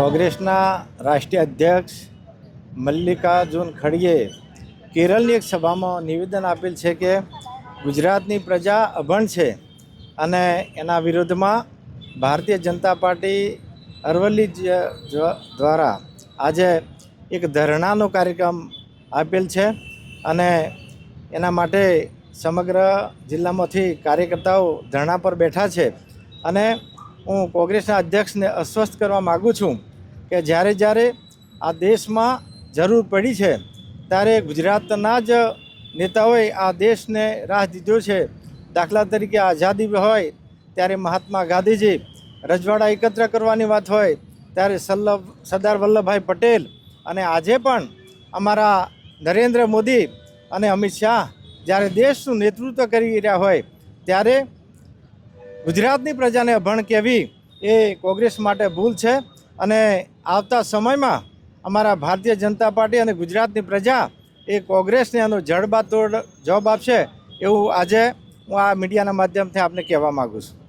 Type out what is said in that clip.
કોંગ્રેસના રાષ્ટ્રીય અધ્યક્ષ મલ્લિકાર્જુન ખડગેએ કેરળની એક સભામાં નિવેદન આપેલ છે કે ગુજરાતની પ્રજા અભણ છે અને એના વિરોધમાં ભારતીય જનતા પાર્ટી અરવલ્લી દ્વારા આજે એક ધરણાનો કાર્યક્રમ આપેલ છે અને એના માટે સમગ્ર જિલ્લામાંથી કાર્યકર્તાઓ ધરણા પર બેઠા છે. અને હું કોંગ્રેસના અધ્યક્ષને અસ્વસ્થ કરવા માગું છું કે જ્યારે જ્યારે આ દેશમાં જરૂર પડી છે ત્યારે ગુજરાતના જ નેતાઓએ આ દેશને રાહ દીધો છે. દાખલા તરીકે આઝાદી હોય ત્યારે મહાત્મા ગાંધીજી, રજવાડા એકત્ર કરવાની વાત હોય ત્યારે સરદાર વલ્લભભાઈ પટેલ, અને આજે પણ અમારા નરેન્દ્ર મોદી અને અમિત શાહ જ્યારે દેશનું નેતૃત્વ કરી રહ્યા હોય ત્યારે ગુજરાતની પ્રજાને અભણ કહેવી એ કોંગ્રેસ માટે ભૂલ છે. અને આવતા સમયમાં અમારા ભારતીય જનતા પાર્ટી અને ગુજરાતની પ્રજા એ કોંગ્રેસને એનો જડબાતોડ જવાબ આપશે એવું આજે હું આ મીડિયાના માધ્યમથી આપને કહેવા માગું છું.